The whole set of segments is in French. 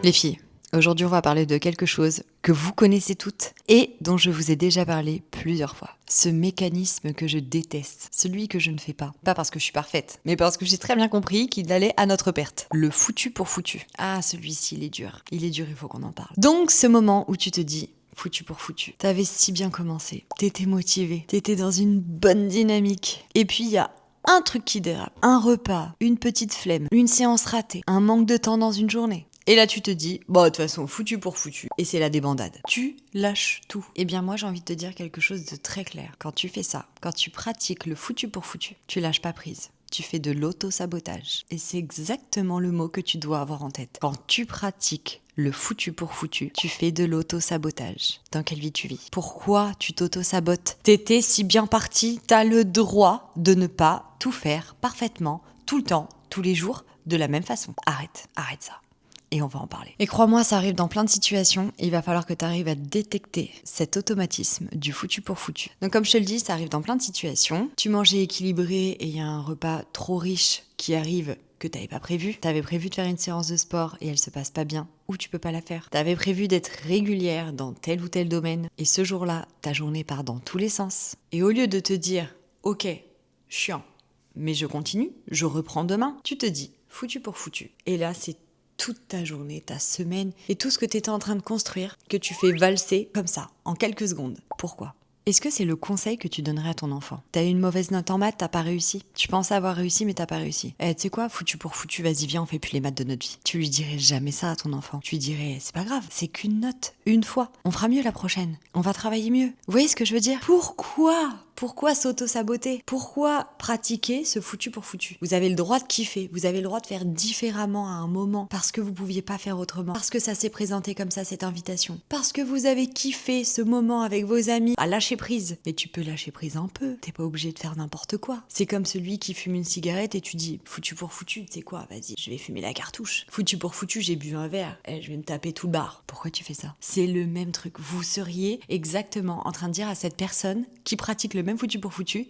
Les filles, aujourd'hui on va parler de quelque chose que vous connaissez toutes et dont je vous ai déjà parlé plusieurs fois. Ce mécanisme que je déteste, celui que je ne fais pas. Pas parce que je suis parfaite, mais parce que j'ai très bien compris qu'il allait à notre perte. Le foutu pour foutu. Ah, celui-ci, il est dur. Il est dur, il faut qu'on en parle. Donc ce moment où tu te dis... foutu pour foutu. T'avais si bien commencé, t'étais motivé, t'étais dans une bonne dynamique. Et puis il y a un truc qui dérape, un repas, une petite flemme, une séance ratée, un manque de temps dans une journée. Et là tu te dis, bon de toute façon foutu pour foutu. Et c'est la débandade. Tu lâches tout. Eh bien moi j'ai envie de te dire quelque chose de très clair. Quand tu fais ça, quand tu pratiques le foutu pour foutu, tu lâches pas prise. Tu fais de l'auto-sabotage. Et c'est exactement le mot que tu dois avoir en tête. Quand tu pratiques le foutu pour foutu, tu fais de l'auto-sabotage. Dans quelle vie tu vis? Pourquoi tu t'auto-sabotes? T'étais si bien parti, t'as le droit de ne pas tout faire parfaitement, tout le temps, tous les jours, de la même façon. Arrête ça. Et on va en parler. Et crois-moi, ça arrive dans plein de situations. Il va falloir que tu arrives à détecter cet automatisme du foutu pour foutu. Donc comme je te le dis, ça arrive dans plein de situations. Tu mangeais équilibré et il y a un repas trop riche qui arrive que tu n'avais pas prévu. Tu avais prévu de faire une séance de sport et elle se passe pas bien ou tu peux pas la faire. Tu avais prévu d'être régulière dans tel ou tel domaine et ce jour-là, ta journée part dans tous les sens. Et au lieu de te dire « Ok, chiant, mais je continue, je reprends demain », tu te dis « foutu pour foutu ». Et là, c'est toute ta journée, ta semaine et tout ce que tu étais en train de construire que tu fais valser comme ça, en quelques secondes. Pourquoi ? Est-ce que c'est le conseil que tu donnerais à ton enfant? T'as eu une mauvaise note en maths, t'as pas réussi. Tu pensais avoir réussi, mais t'as pas réussi. Tu sais quoi, foutu pour foutu, vas-y viens, on fait plus les maths de notre vie. Tu lui dirais jamais ça à ton enfant. Tu lui dirais, c'est pas grave, c'est qu'une note, une fois. On fera mieux la prochaine. On va travailler mieux. Vous voyez ce que je veux dire? Pourquoi s'auto-saboter? Pourquoi pratiquer ce foutu pour foutu? Vous avez le droit de kiffer, vous avez le droit de faire différemment à un moment parce que vous pouviez pas faire autrement, parce que ça s'est présenté comme ça cette invitation, parce que vous avez kiffé ce moment avec vos amis à lâcher prise. Mais tu peux lâcher prise un peu, t'es pas obligé de faire n'importe quoi. C'est comme celui qui fume une cigarette et tu dis foutu pour foutu, tu sais quoi, vas-y, je vais fumer la cartouche. Foutu pour foutu, j'ai bu un verre, je vais me taper tout le bar. Pourquoi tu fais ça? C'est le même truc. Vous seriez exactement en train de dire à cette personne qui pratique le même foutu pour foutu,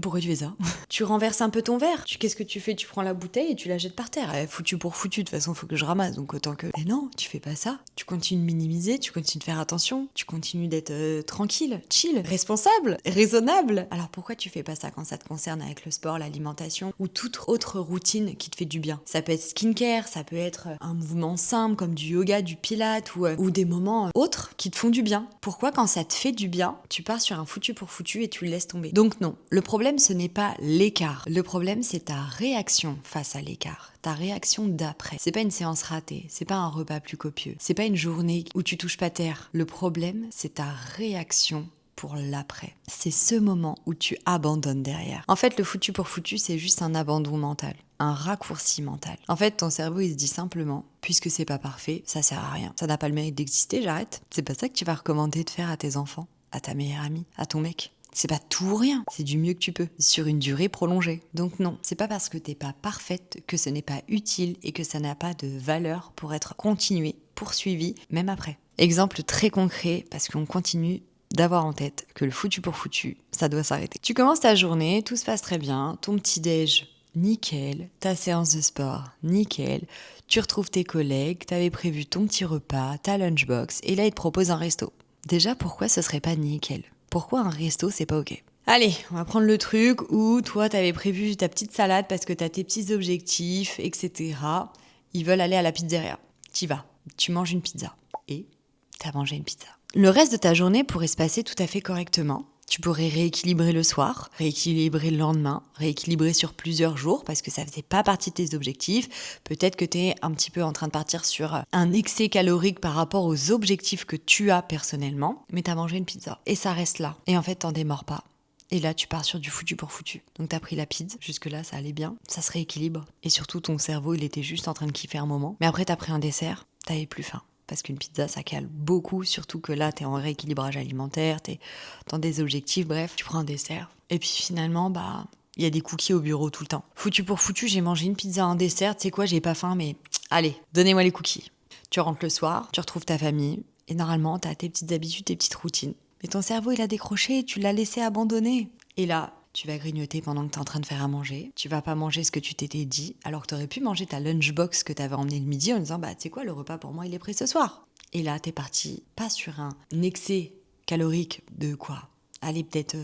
pourquoi tu fais ça? Tu renverses un peu ton verre, qu'est-ce que tu fais? Tu prends la bouteille et tu la jettes par terre. Foutu pour foutu, de toute façon faut que je ramasse, donc autant que... Mais non, tu fais pas ça. Tu continues de minimiser, tu continues de faire attention, tu continues d'être tranquille, chill, responsable, raisonnable. Alors pourquoi tu fais pas ça quand ça te concerne avec le sport, l'alimentation ou toute autre routine qui te fait du bien? Ça peut être skincare, ça peut être un mouvement simple comme du yoga, du pilates ou des moments autres qui te font du bien. Pourquoi quand ça te fait du bien, tu pars sur un foutu pour foutu et tu le laisses tomber? Donc non, le problème ce n'est pas l'écart. Le problème c'est ta réaction face à l'écart. Ta réaction d'après. C'est pas une séance ratée, c'est pas un repas plus copieux, c'est pas une journée où tu touches pas terre. Le problème c'est ta réaction pour l'après. C'est ce moment où tu abandonnes derrière. En fait, le foutu pour foutu, c'est juste un abandon mental, un raccourci mental. En fait, ton cerveau, il se dit simplement, puisque c'est pas parfait, ça sert à rien. Ça n'a pas le mérite d'exister, j'arrête. C'est pas ça que tu vas recommander de faire à tes enfants, à ta meilleure amie, à ton mec. C'est pas tout ou rien, c'est du mieux que tu peux, sur une durée prolongée. Donc non, c'est pas parce que t'es pas parfaite que ce n'est pas utile et que ça n'a pas de valeur pour être continué, poursuivi, même après. Exemple très concret, parce qu'on continue d'avoir en tête que le foutu pour foutu, ça doit s'arrêter. Tu commences ta journée, tout se passe très bien, ton petit-déj, nickel, ta séance de sport, nickel, tu retrouves tes collègues, t'avais prévu ton petit repas, ta lunchbox, et là ils te proposent un resto. Déjà, pourquoi ce serait pas nickel? Pourquoi un resto, c'est pas ok? Allez, on va prendre le truc où toi, t'avais prévu ta petite salade parce que t'as tes petits objectifs, etc. Ils veulent aller à la pizzeria. T'y vas, tu manges une pizza. Et t'as mangé une pizza. Le reste de ta journée pourrait se passer tout à fait correctement. Tu pourrais rééquilibrer le soir, rééquilibrer le lendemain, rééquilibrer sur plusieurs jours parce que ça faisait pas partie de tes objectifs. Peut-être que tu es un petit peu en train de partir sur un excès calorique par rapport aux objectifs que tu as personnellement, mais tu as mangé une pizza et ça reste là. Et en fait, t'en démords pas. Et là, tu pars sur du foutu pour foutu. Donc t'as pris la pizza, jusque-là, ça allait bien, ça se rééquilibre. Et surtout, ton cerveau, il était juste en train de kiffer un moment. Mais après, t'as pris un dessert, t'avais plus faim. Parce qu'une pizza, ça cale beaucoup, surtout que là, t'es en rééquilibrage alimentaire, t'es dans des objectifs, bref, tu prends un dessert. Et puis finalement, il y a des cookies au bureau tout le temps. Foutu pour foutu, j'ai mangé une pizza, un dessert, tu sais quoi, j'ai pas faim, mais allez, donnez-moi les cookies. Tu rentres le soir, tu retrouves ta famille, et normalement, t'as tes petites habitudes, tes petites routines. Mais ton cerveau, il a décroché, tu l'as laissé abandonner. Et là, Tu vas grignoter pendant que tu es en train de faire à manger. Tu vas pas manger ce que tu t'étais dit, alors que tu aurais pu manger ta lunchbox que tu avais emmenée le midi en disant tu sais quoi, le repas pour moi il est prêt ce soir. Et là, tu es parti pas sur un excès calorique de quoi? Allez, peut-être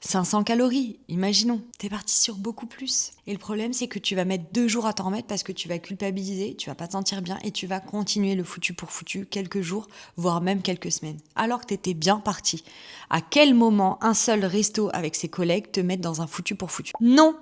500 calories, imaginons. T'es parti sur beaucoup plus. Et le problème, c'est que tu vas mettre 2 jours à t'en remettre parce que tu vas culpabiliser, tu vas pas te sentir bien et tu vas continuer le foutu pour foutu quelques jours, voire même quelques semaines. Alors que t'étais bien parti. À quel moment un seul resto avec ses collègues te mette dans un foutu pour foutu? Non,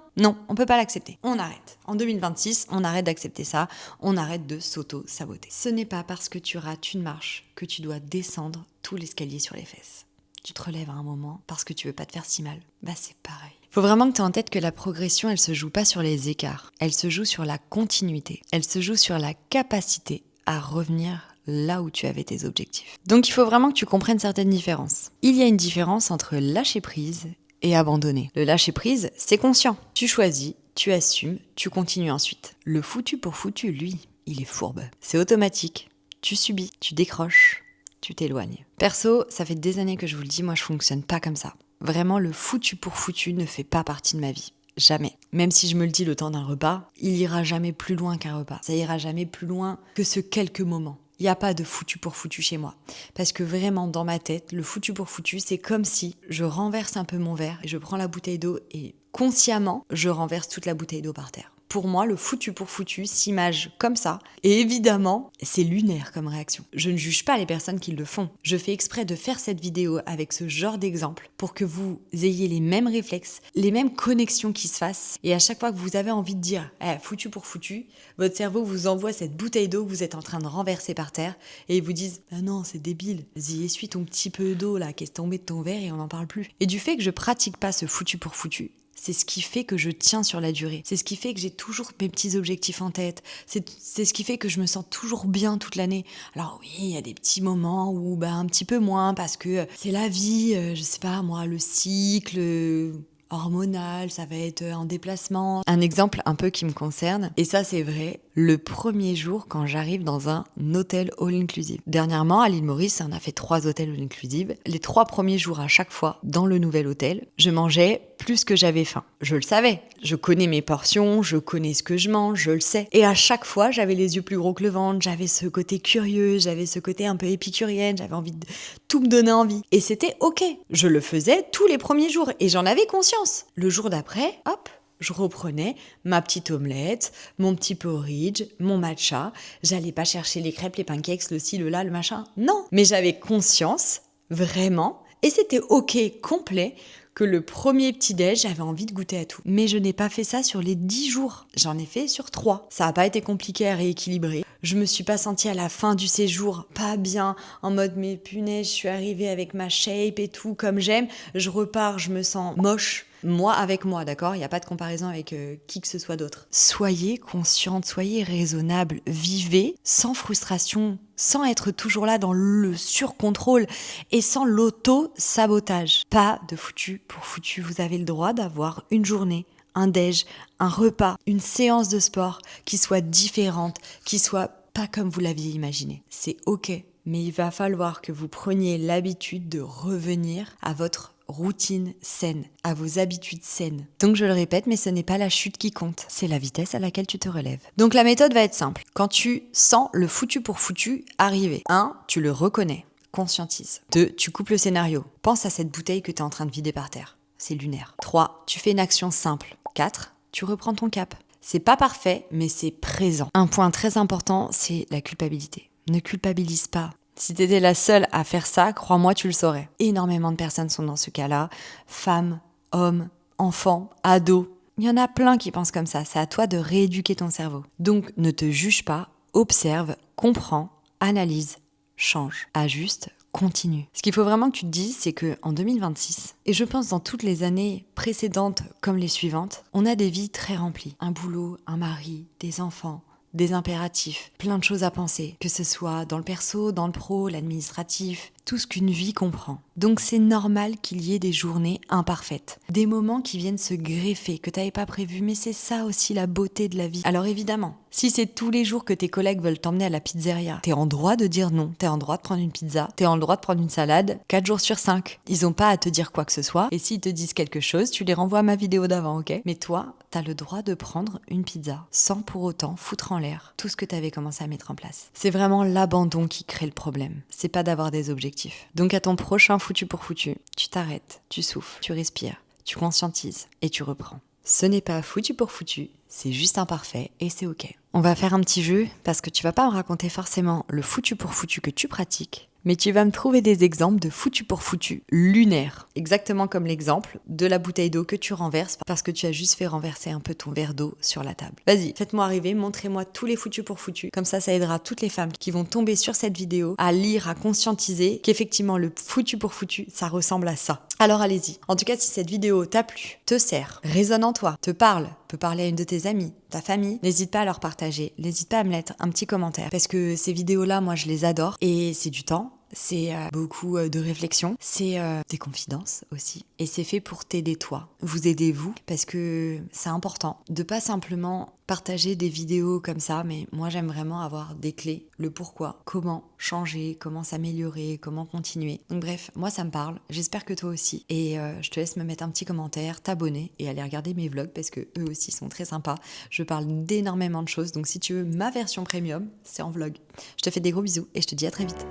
on peut pas l'accepter. On arrête. En 2026, on arrête d'accepter ça. On arrête de s'auto-saboter. Ce n'est pas parce que tu rates une marche que tu dois descendre tout l'escalier sur les fesses. Tu te relèves à un moment parce que tu veux pas te faire si mal. C'est pareil. Faut vraiment que tu aies en tête que la progression, elle se joue pas sur les écarts. Elle se joue sur la continuité. Elle se joue sur la capacité à revenir là où tu avais tes objectifs. Donc il faut vraiment que tu comprennes certaines différences. Il y a une différence entre lâcher prise et abandonner. Le lâcher prise, c'est conscient. Tu choisis, tu assumes, tu continues ensuite. Le foutu pour foutu, lui, il est fourbe. C'est automatique. Tu subis, tu décroches. Tu t'éloignes. Perso, ça fait des années que je vous le dis, moi je fonctionne pas comme ça. Vraiment, le foutu pour foutu ne fait pas partie de ma vie. Jamais. Même si je me le dis le temps d'un repas, il ira jamais plus loin qu'un repas. Ça ira jamais plus loin que ce quelques moments. Il n'y a pas de foutu pour foutu chez moi. Parce que vraiment, dans ma tête, le foutu pour foutu, c'est comme si je renverse un peu mon verre et je prends la bouteille d'eau et consciemment, je renverse toute la bouteille d'eau par terre. Pour moi, le foutu pour foutu s'image comme ça. Et évidemment, c'est lunaire comme réaction. Je ne juge pas les personnes qui le font. Je fais exprès de faire cette vidéo avec ce genre d'exemple pour que vous ayez les mêmes réflexes, les mêmes connexions qui se fassent. Et à chaque fois que vous avez envie de dire foutu pour foutu, votre cerveau vous envoie cette bouteille d'eau que vous êtes en train de renverser par terre et ils vous disent « Ah non, c'est débile. Vas-y, essuie ton petit peu d'eau là qui est tombé de ton verre et on n'en parle plus. » Et du fait que je pratique pas ce foutu pour foutu, c'est ce qui fait que je tiens sur la durée. C'est ce qui fait que j'ai toujours mes petits objectifs en tête. C'est ce qui fait que je me sens toujours bien toute l'année. Alors oui, il y a des petits moments où un petit peu moins parce que c'est la vie, je sais pas moi, le cycle hormonal, ça va être en déplacement. Un exemple un peu qui me concerne, et ça c'est vrai, le premier jour quand j'arrive dans un hôtel all-inclusive. Dernièrement, à l'île Maurice, on a fait 3 hôtels all-inclusive. Les 3 premiers jours à chaque fois, dans le nouvel hôtel, je mangeais plus que j'avais faim. Je le savais. Je connais mes portions, je connais ce que je mange, je le sais. Et à chaque fois, j'avais les yeux plus gros que le ventre, j'avais ce côté curieux, j'avais ce côté un peu épicurienne, j'avais envie de tout me donner envie. Et c'était ok. Je le faisais tous les premiers jours et j'en avais conscience. Le jour d'après, hop, je reprenais ma petite omelette, mon petit porridge, mon matcha. J'allais pas chercher les crêpes, les pancakes, le ci, le là, le machin. Non. Mais j'avais conscience, vraiment, et c'était ok, complet, que le premier petit-déj, j'avais envie de goûter à tout. Mais je n'ai pas fait ça sur les 10 jours. J'en ai fait sur 3. Ça n'a pas été compliqué à rééquilibrer. Je me suis pas sentie à la fin du séjour pas bien, en mode mais punaise, je suis arrivée avec ma shape et tout, comme j'aime. Je repars, je me sens moche. Moi avec moi, d'accord? Il n'y a pas de comparaison avec qui que ce soit d'autre. Soyez consciente, soyez raisonnable, vivez sans frustration, sans être toujours là dans le surcontrôle et sans l'auto-sabotage. Pas de foutu pour foutu, vous avez le droit d'avoir une journée, un déj, un repas, une séance de sport qui soit différente, qui soit pas comme vous l'aviez imaginé. C'est ok, mais il va falloir que vous preniez l'habitude de revenir à votre routine saine, à vos habitudes saines. Donc je le répète, mais ce n'est pas la chute qui compte, c'est la vitesse à laquelle tu te relèves. Donc la méthode va être simple. Quand tu sens le foutu pour foutu arriver, 1, tu le reconnais, conscientise. 2, tu coupes le scénario. Pense à cette bouteille que tu es en train de vider par terre. C'est lunaire. 3, tu fais une action simple. 4, tu reprends ton cap. C'est pas parfait, mais c'est présent. Un point très important, c'est la culpabilité. Ne culpabilise pas. Si t'étais la seule à faire ça, crois-moi, tu le saurais. Énormément de personnes sont dans ce cas-là. Femmes, hommes, enfants, ados. Il y en a plein qui pensent comme ça. C'est à toi de rééduquer ton cerveau. Donc, ne te juge pas, observe, comprends, analyse, change, ajuste, continue. Ce qu'il faut vraiment que tu te dises, c'est qu'en 2026, et je pense dans toutes les années précédentes comme les suivantes, on a des vies très remplies. Un boulot, un mari, des enfants, des impératifs, plein de choses à penser, que ce soit dans le perso, dans le pro, l'administratif, tout ce qu'une vie comprend. Donc c'est normal qu'il y ait des journées imparfaites, des moments qui viennent se greffer, que t'avais pas prévu, mais c'est ça aussi la beauté de la vie. Alors évidemment, si c'est tous les jours que tes collègues veulent t'emmener à la pizzeria, t'es en droit de dire non, t'es en droit de prendre une pizza, t'es en droit de prendre une salade, 4 jours sur 5. Ils ont pas à te dire quoi que ce soit, et s'ils te disent quelque chose, tu les renvoies à ma vidéo d'avant, ok? Mais toi, t'as le droit de prendre une pizza, sans pour autant foutre en l'air tout ce que t'avais commencé à mettre en place. C'est vraiment l'abandon qui crée le problème, c'est pas d'avoir des objectifs. Donc à ton prochain foutu pour foutu, tu t'arrêtes, tu souffles, tu respires, tu conscientises et tu reprends. Ce n'est pas foutu pour foutu, c'est juste imparfait et c'est ok. On va faire un petit jeu parce que tu vas pas me raconter forcément le foutu pour foutu que tu pratiques, mais tu vas me trouver des exemples de foutu pour foutu lunaire. Exactement comme l'exemple de la bouteille d'eau que tu renverses parce que tu as juste fait renverser un peu ton verre d'eau sur la table. Vas-y, faites-moi rêver, montrez-moi tous les foutus pour foutu. Comme ça aidera toutes les femmes qui vont tomber sur cette vidéo à lire, à conscientiser qu'effectivement le foutu pour foutu, ça ressemble à ça. Alors allez-y. En tout cas, si cette vidéo t'a plu, te sert, résonne en toi, te parle, peut parler à une de tes amies, ta famille, n'hésite pas à leur partager, n'hésite pas à me mettre un petit commentaire parce que ces vidéos-là, moi je les adore et c'est du temps. C'est beaucoup de réflexion, c'est des confidences aussi. Et c'est fait pour t'aider toi, vous aider vous, parce que c'est important de pas simplement partager des vidéos comme ça, mais moi j'aime vraiment avoir des clés, le pourquoi, comment changer, comment s'améliorer, comment continuer. Donc bref, moi ça me parle, j'espère que toi aussi. Et je te laisse me mettre un petit commentaire, t'abonner et aller regarder mes vlogs parce que eux aussi sont très sympas. Je parle d'énormément de choses, donc si tu veux ma version premium, c'est en vlog. Je te fais des gros bisous et je te dis à très vite.